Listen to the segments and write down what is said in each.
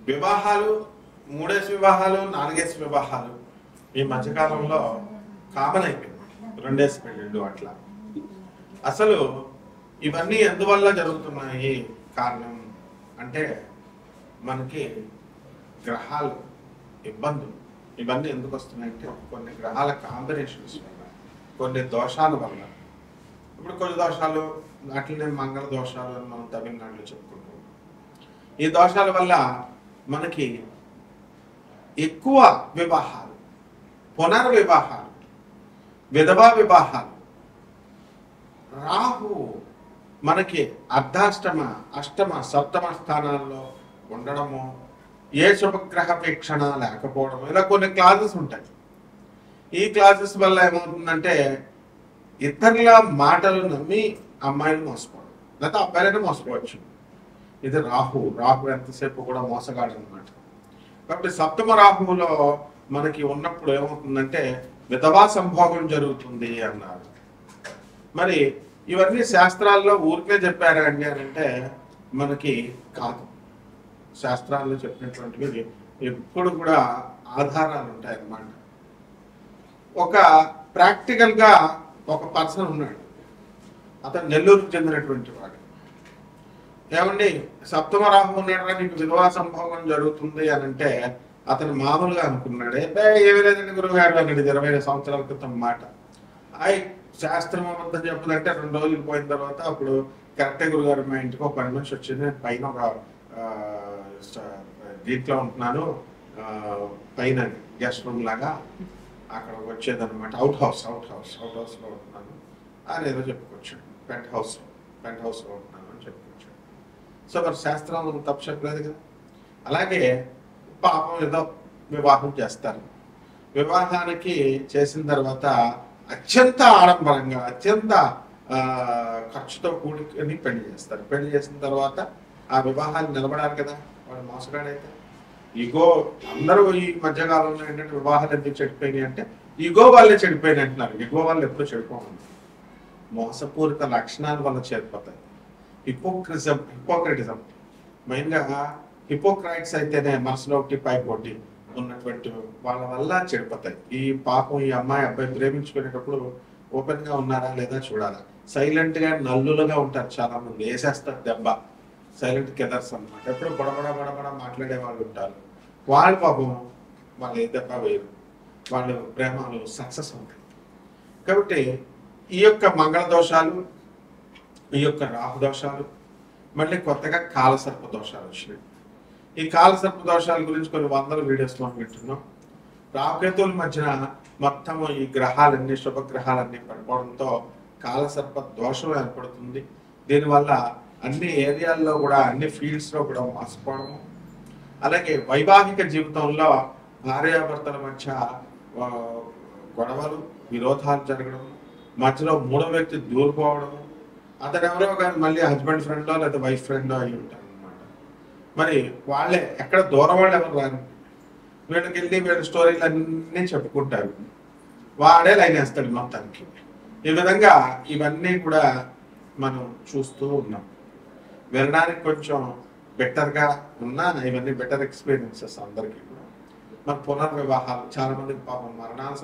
వివాహాలు, మూడేసి వివాహాలు, నాలుగేసి వివాహాలు ఈ మధ్యకాలంలో కామన్ అయిపోయింది. రెండేసి పెళ్ళిళ్ళు అట్లా. అసలు ఇవన్నీ ఎందువల్ల జరుగుతున్నాయి కారణం అంటే మనకి గ్రహాలు ఇబ్బందులు. ఇవన్నీ ఎందుకు వస్తున్నాయంటే కొన్ని గ్రహాల కాంబినేషన్స్ వల్ల, కొన్ని దోషాల వల్ల. ఇప్పుడు కొన్ని దోషాలు అట్లనే మంగళ దోషాలు అని మనం తమిళనాడులో చెప్పుకుంటాం. ఈ దోషాల వల్ల మనకి ఎక్కువ వివాహాలు, పునర్వివాహాలు, విధవా వివాహాలు, రాహు మనకి అర్ధాష్టమ, అష్టమ, సప్తమ స్థానాల్లో ఉండడము, ఏ శుభగ్రహ వీక్షణ లేకపోవడం, ఇలా కొన్ని క్లాజెస్ ఉంటాయి. ఈ క్లాజెస్ వల్ల ఏమవుతుందంటే ఇతరుల మాటలు నమ్మి అమ్మాయిలు మోసపోవడం, లేకపోతే అబ్బాయిలైనా మోసపోవచ్చు. ఇది రాహు. రాహు ఎంతసేపు కూడా మోసగాడు అనమాట. కాబట్టి సప్తమ రాహువులో మనకి ఉన్నప్పుడు ఏమవుతుందంటే విధవా సంభోగం జరుగుతుంది అన్నారు. మరి ఇవన్నీ శాస్త్రాల్లో ఊరికే చెప్పారు అండి అని అంటే మనకి కాదు. శాస్త్రాల్లో చెప్పినటువంటివి ఎప్పుడు కూడా ఆధారాలు ఉంటాయి అన్నమాట. ఒక ప్రాక్టికల్గా ఒక పర్సన్ ఉన్నాడు, అతను నెల్లూరుకు చెందినటువంటి వాడు. ఏమండి సప్తమ రాహు ఉన్నాడు, నీకు విధవా సంభోగం జరుగుతుంది అని అంటే అతను మామూలుగా అనుకున్నాడు. ఏమీ లేదండి గురువు గారు అన్నాడు. 20 సంవత్సరాల క్రితం మాట. శాస్త్రం అబద్ధం చెప్పదంటే 2 రోజులు పోయిన తర్వాత అప్పుడు కరెక్టే గురుగారు, మా ఇంటికి ఒక పని మనిషి వచ్చింది, నేను పైన ఒక దీంట్లో ఉంటున్నాను, పైన గెస్ట్ రూమ్ లాగా అక్కడ వచ్చేదన్నమాట. అవుట్ హౌస్లో ఉంటున్నాను అని ఏదో చెప్పుకొచ్చాడు. పెంట్ హౌస్లో ఉంటున్నాను అని చెప్పుకొచ్చాడు. సో మరి శాస్త్రం తప్పు చెప్పలేదు కదా. అలాగే పాపం ఏదో వివాహం చేస్తారు. వివాహానికి చేసిన తర్వాత అత్యంత ఆడంబరంగా, అత్యంత ఖర్చుతో కూడుకొని పెళ్లి చేస్తారు. పెళ్లి చేసిన తర్వాత ఆ వివాహాలు నిలబడాలి కదా, వాడు మోసగాడైతే. ఈగో, అందరూ ఈ మధ్యకాలంలో ఏంటంటే వివాహాలు ఎందుకు చెడిపోయినాయి అంటే ఈగో వాళ్ళే చెడిపోయినాయి అంటున్నారు. ఈగో వాళ్ళు ఎప్పుడూ చెడిపోవాలి. మోసపూరిత లక్షణాల వల్ల చేరిపోతాయి. హిపోక్రటిజం మెయిన్గా హిపోక్రైట్స్ అయితేనే మనసులో ఒకటి పైకి ఒకటి ఉన్నటువంటి వాళ్ళ వల్ల చెడిపోతాయి. ఈ పాపం ఈ అమ్మాయి అబ్బాయి ప్రేమించుకునేటప్పుడు ఓపెన్ గా ఉన్నారా లేదా చూడాలి. సైలెంట్ గా నల్లులుగా ఉంటారు చాలా మంది, వేసేస్తారు దెబ్బ. సైలెంట్ కిల్లర్స్ అన్నమాట. ఎప్పుడు బడబడ మాట్లాడే వాళ్ళు ఉంటారు. వాళ్ళు పాపం వాళ్ళు ఏ దెబ్బ వేయరు, వాళ్ళు ప్రేమలు సక్సెస్ ఉంటాయి. కాబట్టి ఈ యొక్క మంగళ దోషాలు, ఈ యొక్క రాహు దోషాలు, మళ్ళీ కొత్తగా కాలసర్ప దోషాలు వచ్చినాయి. ఈ కాలసర్ప దోషాల గురించి కొన్ని 100 వీడియోస్ మనం వింటున్నాం. రాహుకేతువుల మధ్యన మొత్తం ఈ గ్రహాలన్నీ, శుభగ్రహాలన్నీ పడిపోవడంతో కాలసర్ప దోషం ఏర్పడుతుంది. దీనివల్ల అన్ని ఏరియాల్లో కూడా, అన్ని ఫీల్డ్స్లో కూడా మోసపోవడము, అలాగే వైవాహిక జీవితంలో భార్యాభర్తల మధ్య గొడవలు, విరోధాలు జరగడం, మధ్యలో మూడో వ్యక్తి దూరిపోవడము, అతను ఎవరో కానీ మళ్ళీ హస్బెండ్ ఫ్రెండో లేదా వైఫ్ ఫ్రెండో అయి ఉంటారు అనమాట. మరి వాళ్ళే ఎక్కడ దూరం వాళ్ళు ఎవరు రాని, వీళ్ళకి వెళ్ళి వీళ్ళ స్టోరీలు అన్నీ చెప్పుకుంటారు, వాడే లైన్ వేస్తాడు మొత్తానికి. ఈ విధంగా ఇవన్నీ కూడా మనం చూస్తూ ఉన్నాం. వినడానికి కొంచెం బెటర్గా ఉన్నా ఇవన్నీ బెటర్ ఎక్స్పీరియన్సెస్ అందరికీ కూడా. మన పునర్వివాహాలు, చాలా మందికి పాపం మరణాలు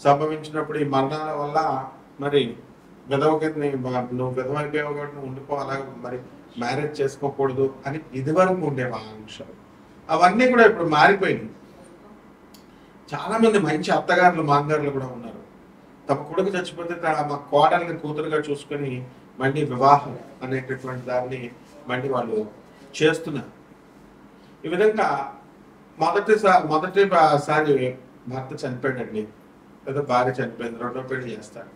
సంభవించినప్పుడు ఈ మరణాల వల్ల మరి నువ్వు విధవైపోయావు కాబట్టి నువ్వు ఉండిపోవాలా, మరి మ్యారేజ్ చేసుకోకూడదు అని ఇదివరకు ఉండేవి ఆంక్షలు. అవన్నీ కూడా ఇప్పుడు మారిపోయింది. చాలా మంది మంచి అత్తగారులు, మాంగారులు కూడా ఉన్నారు. తమ కొడుకు చచ్చిపోతే మా కోడల్ని కూతురుగా చూసుకొని మళ్ళీ వివాహం అనేటటువంటి దాన్ని మళ్ళీ వాళ్ళు చేస్తున్నారు. ఈ విధంగా మొదటిసారి భర్త చనిపోయాడండి, లేదా భార్య చనిపోయింది, రెండో పెళ్లి చేస్తారు.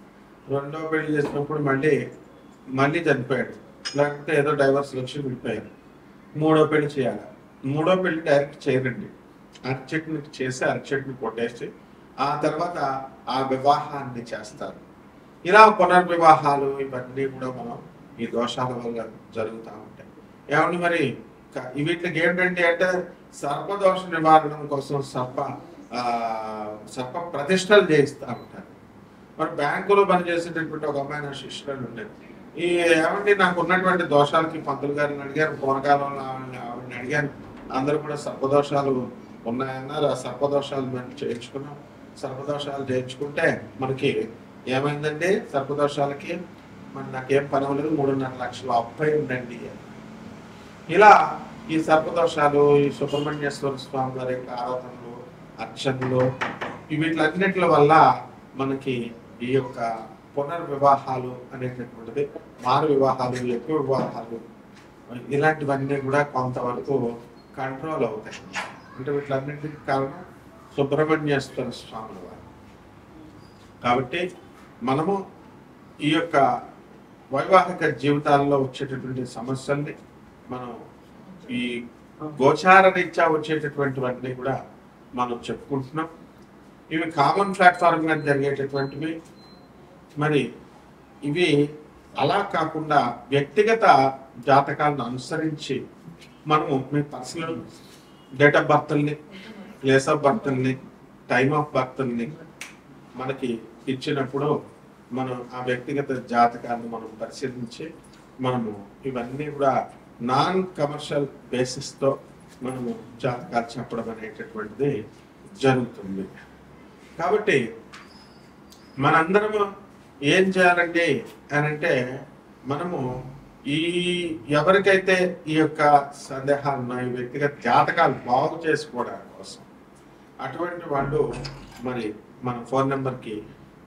రెండో పెళ్లి చేసినప్పుడు మళ్ళీ చనిపోయాడు, లేకపోతే ఏదో డైవర్స్ వచ్చి విడిపోయారు. మూడో పెళ్లి చేయాలి. మూడో పెళ్లి డైరెక్ట్ చేయరండి, అరచెట్ని చేసి అరచెట్ని కొట్టేసి ఆ తర్వాత ఆ వివాహాన్ని చేస్తారు. ఇలా పునర్వివాహాలు ఇవన్నీ కూడా మనం ఈ దోషాల వల్ల జరుగుతూ ఉంటాయి. ఏమండి మరి వీటికి ఏంటంటే అంటే సర్పదోష నివారణ కోసం సర్ప ప్రతిష్టలు చేయిస్తూ ఉంటారు. మరి బ్యాంకులో పనిచేసేటటువంటి ఒక అమ్మాయి నా శిష్యురాలు ఉండేది. ఏమంటే నాకు ఉన్నటువంటి దోషాలకి పంతులు గారిని అడిగాను, పూర్వకాలంలో ఆవిడని అడిగాను, అందరూ కూడా సర్పదోషాలు ఉన్నాయన్నారు. ఆ సర్పదోషాలు మేము చేయించుకున్నాం. సర్పదోషాలు చేయించుకుంటే మనకి ఏమైందండి? సర్పదోషాలకి నాకేం పని అవ్వలేదు, 3.5 లక్షల అప్పై ఉందండి. ఇలా ఈ సర్పదోషాలు, ఈ సుబ్రహ్మణ్యేశ్వర స్వామి వారి యొక్క ఆరాధనలు, అర్చనలు, వీటిలన్నింటి వల్ల మనకి ఈ యొక్క పునర్వివాహాలు అనేటటువంటిది, మారు వివాహాలు, ఎక్కువ వివాహాలు, ఇలాంటివన్నీ కూడా కొంతవరకు కంట్రోల్ అవుతాయి. అంటే వీటిలన్నింటికి కారణం సుబ్రహ్మణ్యేశ్వర స్వామి వారు. కాబట్టి మనము ఈ యొక్క వైవాహిక జీవితాల్లో వచ్చేటటువంటి సమస్యల్ని మనం ఈ గోచార రీత్యా వచ్చేటటువంటివన్నీ కూడా మనం చెప్పుకుంటున్నాం. ఇవి కామన్ ప్లాట్ఫామ్ మీద జరిగేటటువంటివి. మరి ఇవి అలా కాకుండా వ్యక్తిగత జాతకాలను అనుసరించి మనము మీ పర్సనల్ డేట్ ఆఫ్ బర్త్ని, ప్లేస్ ఆఫ్ బర్త్ని, టైమ్ ఆఫ్ బర్త్ని మనకి ఇచ్చినప్పుడు మనం ఆ వ్యక్తిగత జాతకాలను మనం పరిశీలించి మనము ఇవన్నీ కూడా నాన్ కమర్షియల్ బేసిస్తో మనము జాతకాలు చెప్పడం అనేటటువంటిది జరుగుతుంది. కాబట్టి మనందరము ఏం చేయాలండి అని అంటే, మనము ఈ ఎవరికైతే ఈ యొక్క సందేహాలు ఉన్నాయి, వ్యక్తిగత జాతకాలు బాగు చేసుకోవడం కోసం, అటువంటి వాళ్ళు మరి మన ఫోన్ నెంబర్కి,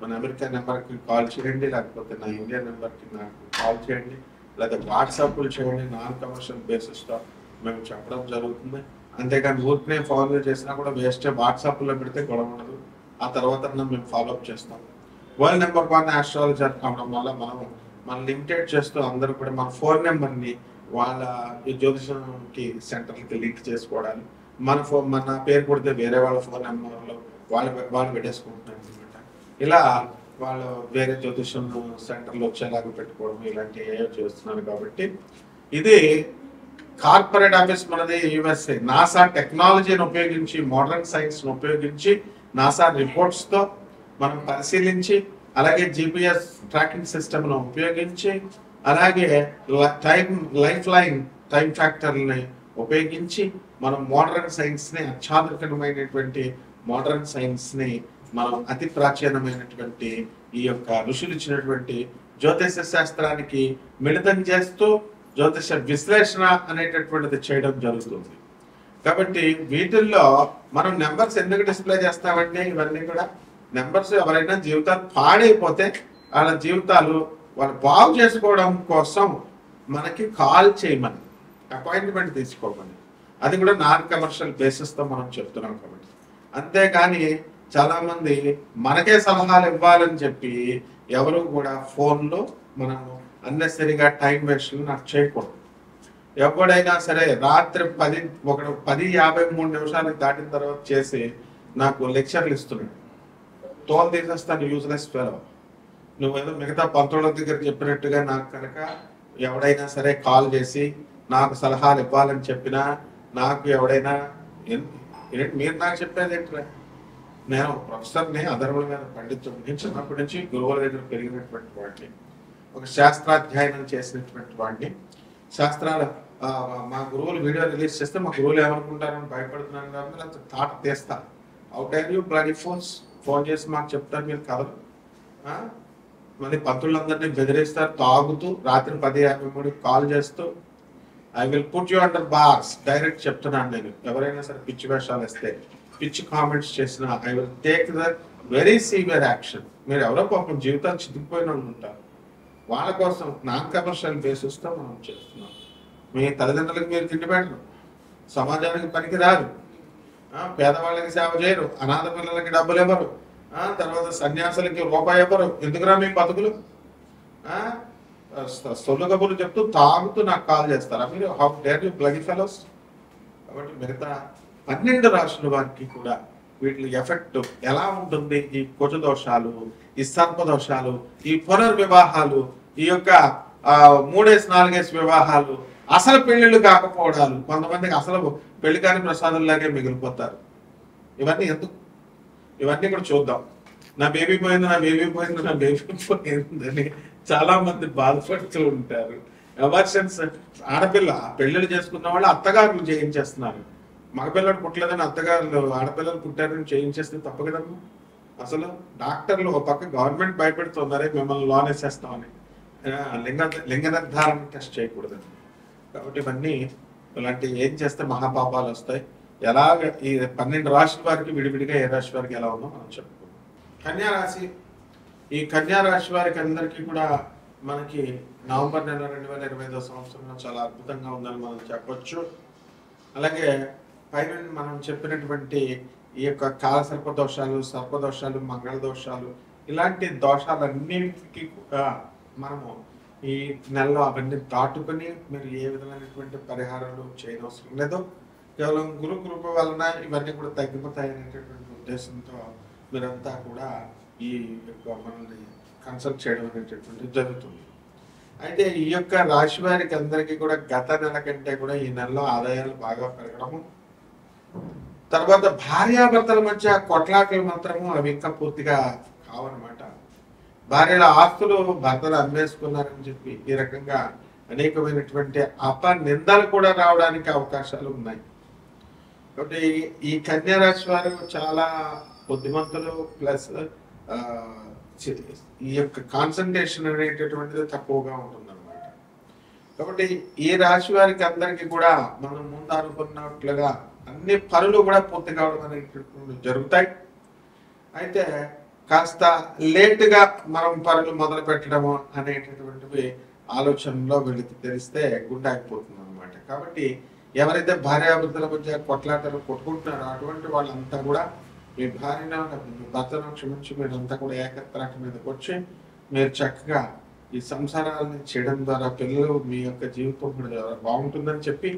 మన అమెరికా నెంబర్కి కాల్ చేయండి, లేకపోతే నా ఇండియా నెంబర్కి నాకు కాల్ చేయండి, లేదా వాట్సాప్లు చేయండి. నాన్ కమర్షియల్ బేసిస్తో మేము చెప్పడం జరుగుతుంది. అంతేకాని ఊరికనే ఫోన్లు చేసినా కూడా వేస్ట్. వాట్సాప్లో పెడితే గొడవ ఉండదు. ఆ తర్వాత మేము ఫాలోఅప్ చేస్తాం. వరల్డ్ నెంబర్ 1 ఆస్ట్రాలజర్ కావడం వల్ల మనం లిమిటెడ్ చేస్తూ అందరూ కూడా మన ఫోన్ నెంబర్ని వాళ్ళ జ్యోతిషంకి సెంటర్లకి లింక్ చేసుకోవడాలు, మన పేరు కొడితే వేరే వాళ్ళ ఫోన్ నెంబర్లో వాళ్ళు పెట్టేసుకుంటున్నారు అనమాట. ఇలా వాళ్ళు వేరే జ్యోతిషం సెంటర్లో వచ్చేలాగా పెట్టుకోవడం ఇలాంటివి ఏవో చేస్తున్నారు. కాబట్టి ఇది కార్పొరేట్ ఆఫీస్ మనది యుఎస్ఏ. నాసా టెక్నాలజీని ఉపయోగించి, మోడర్న్ సైన్స్ని ఉపయోగించి, నాసా రిపోర్ట్స్తో మనం పరిశీలించి, అలాగే జిపిఎస్ ట్రాకింగ్ సిస్టమ్ను ఉపయోగించి, అలాగే లైఫ్ లైన్ టైం ఫ్యాక్టర్ని ఉపయోగించి మనం మోడర్న్ సైన్స్ని, అత్యాధునికమైనటువంటి మోడర్న్ సైన్స్ని మనం అతి ప్రాచీనమైనటువంటి ఈ యొక్క ఋషులు ఇచ్చినటువంటి జ్యోతిష శాస్త్రానికి మిళితం చేస్తూ జ్యోతిష విశ్లేషణ అనేటటువంటిది చేయడం జరుగుతుంది. కాబట్టి వీటిల్లో మనం నెంబర్స్ ఎందుకు డిస్ప్లే చేస్తామంటే, ఇవన్నీ కూడా నెంబర్స్ ఎవరైనా జీవితాలు పాడైపోతే వాళ్ళ జీవితాలు వాళ్ళు బాగు చేసుకోవడం కోసం మనకి కాల్ చేయమని, అపాయింట్మెంట్ తీసుకోమని, అది కూడా నాన్ కమర్షియల్ బేసిస్తో మనం చెప్తున్నాం. కాబట్టి అంతేకాని చాలామంది మనకే సలహాలు ఇవ్వాలని చెప్పి ఎవరు కూడా ఫోన్లో మనము అన్నెసరిగా టైం వేస్ట్ నాకు చేయకూడదు. ఎవడైనా సరే రాత్రి 10:53 దాటిన తర్వాత చేసి నాకు లెక్చర్లు ఇస్తున్నాడు. తోలు తీసేస్తాను, యూజ్లెస్ ఫెలో. నువ్వేదో మిగతా 19 దగ్గర చెప్పినట్టుగా నాకు కనుక ఎవడైనా సరే కాల్ చేసి నాకు సలహాలు ఇవ్వాలని చెప్పినా, నాకు ఎవడైనా మీరు నాకు చెప్పేది ఏంట్రా, నేను ప్రొఫెసర్ని, అధర్వుల మీద పండితుడిని, చిన్నప్పటి నుంచి గురువుల దగ్గర పెరిగినటువంటి వాడిని, ఒక శాస్త్రాధ్యయనం చేసినటువంటి వాడిని. శాస్త్రాలు మా గురువులు వీడియో రిలీజ్ చేస్తే మా గురువులు ఏమనుకుంటారని భయపడుతున్నాను కాబట్టి లేకపోతే తాట తీస్తా. Out are you bloody phones, phone చేసి మాకు చెప్తారు మీరు కథలు. మళ్ళీ పంతులందరినీ బెదిరిస్తారు తాగుతూ, రాత్రి 10:53 కాల్ చేస్తూ. I will put you under bars, direct చెప్తున్నాను నేను. ఎవరైనా సరే పిచ్చి వేషాలు వేస్తే, పిచ్చి కామెంట్స్ చేసినా I will take the very severe action. మీరు ఎవరో పాపం జీవితాలు చితికిపోయిన వాళ్ళు ఉంటారు, వాళ్ళ కోసం నాన్ కమర్షియల్ బేసిస్తో మనం చేస్తున్నాం. మీ తల్లిదండ్రులకు మీరు తిండి పెట్టరు, సమాజానికి పనికి రారు, పేదవాళ్ళకి సేవ చేయరు, అనాథ పిల్లలకి డబ్బులు ఇవ్వరు, తర్వాత సన్యాసులకి రూపాయి ఇవ్వరు. ఎందుకురా మీ బతుకులు? సొల్లు కబుర్లు చెప్తూ తాగుతూ నాకు కాల్ చేస్తారా మీరు? How dare you bloody fellows. కాబట్టి మిగతా 12 రాశుల వారికి కూడా వీటి ఎఫెక్ట్ ఎలా ఉంటుంది? ఈ కుజ దోషాలు, ఈ సర్పదోషాలు, ఈ పునర్వివాహాలు, ఈ యొక్క 3-4 వివాహాలు, అసలు పెళ్లిళ్ళు కాకపోవడాలు, కొంతమందికి అసలు పెళ్లి కాని ప్రసాదంలాగే మిగిలిపోతారు. ఇవన్నీ ఎందుకు? ఇవన్నీ కూడా చూద్దాం. నా బేబీ పోయింది, నా బేబీ పోయింది, నా బేబీ పోయిందని చాలా మంది బాధపడుతూ ఉంటారు. ఎమర్షన్స్. ఆడపిల్ల పెళ్ళిళ్ళు చేసుకున్న వాళ్ళు అత్తగారులు చేయించేస్తున్నారు. మగపిల్లలు పుట్టలేదని అత్తగారులు ఆడపిల్లలు పుట్టారని చేయించేస్తే తప్పు కదమ్మా. అసలు డాక్టర్లు ఒక పక్క గవర్నమెంట్ భయపెడుతున్నారే మిమ్మల్ని లోన్ వేసేస్తామని, లింగ లింగ నిర్ధారణ టెస్ట్ చేయకూడదని. కాబట్టి ఇవన్నీ ఇలాంటి ఏం చేస్తే మహాపాపాలు వస్తాయి. ఎలాగ ఈ 12 రాశుల వారికి విడివిడిగా ఏ రాశి వారికి ఎలా ఉందో మనం చెప్పుకుందాం. కన్యా రాశి. ఈ కన్యా రాశి వారికి అందరికీ కూడా మనకి నవంబర్ నెల 2025 సంవత్సరంలో చాలా అద్భుతంగా ఉందని మనం చెప్పొచ్చు. అలాగే పైన మనం చెప్పినటువంటి ఈ యొక్క కాల సర్పదోషాలు, మంగళ దోషాలు, ఇలాంటి దోషాలన్నింటికి కూడా మనము ఈ నెలలో అవన్నీ దాటుకొని మీరు ఏ విధమైనటువంటి పరిహారాలు చేయనవసరం లేదు. కేవలం గురు కృప వలన ఇవన్నీ కూడా తగ్గిపోతాయి అనేటటువంటి ఉద్దేశంతో మీరంతా కూడా ఈ యొక్క మనల్ని కన్సల్ట్ చేయడం అనేటటువంటి జరుగుతుంది. అయితే ఈ యొక్క రాశి వారికి అందరికీ కూడా గత నెల కంటే కూడా ఈ నెలలో ఆదాయాలు బాగా పెరగడము, తర్వాత భార్యాభర్తల మధ్య కొట్లాటలు మాత్రము అవి ఇంకా పూర్తిగా కావన్నమాట. భార్యల ఆస్తులు భర్తలు అమ్మేసుకున్నారని చెప్పి ఈ రకంగా అనేకమైనటువంటి అపనిందలు కూడా రావడానికి అవకాశాలు ఉన్నాయి. కాబట్టి ఈ కన్యా రాశి వారు చాలా బుద్ధిమంతులు, ప్లస్ ఈ యొక్క కాన్సన్ట్రేషన్ అనేటటువంటిది తక్కువగా ఉంటుంది అనమాట. కాబట్టి ఈ రాశి వారికి అందరికీ కూడా మనం ముందు అనుకున్నట్లుగా అన్ని పనులు కూడా పూర్తి కావడం అనేటటువంటి జరుగుతాయి. అయితే కాస్త లేటుగా మనం పనులు మొదలు పెట్టడము అనేటటువంటివి ఆలోచనలో వీళ్ళకి తెలిస్తే గుండె ఆగిపోతుంది అనమాట. కాబట్టి ఎవరైతే భార్యాభర్తల మధ్య కొట్లాటలు కొట్టుకుంటున్నారో అటువంటి వాళ్ళంతా కూడా మీ భార్యను మీ భర్తను క్షమించి మీరంతా కూడా ఏకత్రాక మీదకి వచ్చి మీరు చక్కగా ఈ సంసారాలను చేయడం ద్వారా పిల్లలు మీ యొక్క జీవితం కూడా బాగుంటుందని చెప్పి,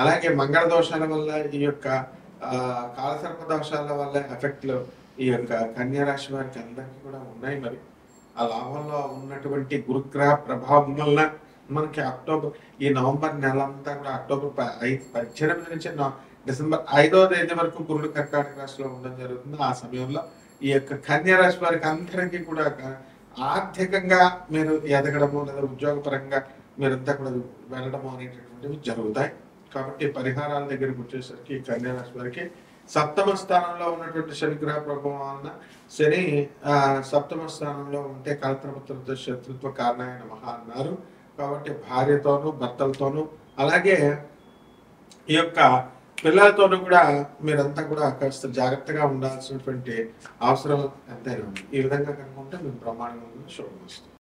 అలాగే మంగళ దోషాల వల్ల ఈ యొక్క కాలసర్ప దోషాల వల్ల ఎఫెక్ట్లు ఈ యొక్క కన్యా రాశి వారికి అందరికీ కూడా ఉన్నాయి. మరి ఆ లాభంలో ఉన్నటువంటి గురుగ్రహ ప్రభావం వల్ల మనకి ఈ నవంబర్ నెల అంతా కూడా అక్టోబర్ 18 నుంచి డిసెంబర్ 5వ తేదీ వరకు గురుడు కర్కాటక రాశిలో ఉండడం జరుగుతుంది. ఆ సమయంలో ఈ యొక్క కన్యా రాశి వారికి అందరికీ కూడా ఆర్థికంగా మీరు ఎదగడము లేదా ఉద్యోగపరంగా మీరంతా కూడా వెళ్ళడము అనేటటువంటివి జరుగుతాయి. కాబట్టి పరిహారాల దగ్గరికి వచ్చేసరికి కన్యా రాశి వారికి సప్తమ స్థానంలో ఉన్నటువంటి శనిగ్రహ ప్రభావం వలన, శని సప్తమ స్థానంలో ఉంటే కలత్రపుత్రతో శత్రుత్వ కారణాయ నమః అన్నారు. కాబట్టి భార్యతోనూ భర్తలతోనూ అలాగే ఈ యొక్క పిల్లలతోనూ కూడా మీరంతా కూడా కాస్త జాగ్రత్తగా ఉండాల్సినటువంటి అవసరం ఎంతైనా ఉంది. ఈ విధంగా కనుకుంటే మేము ప్రమాణంగా శుభమస్తు.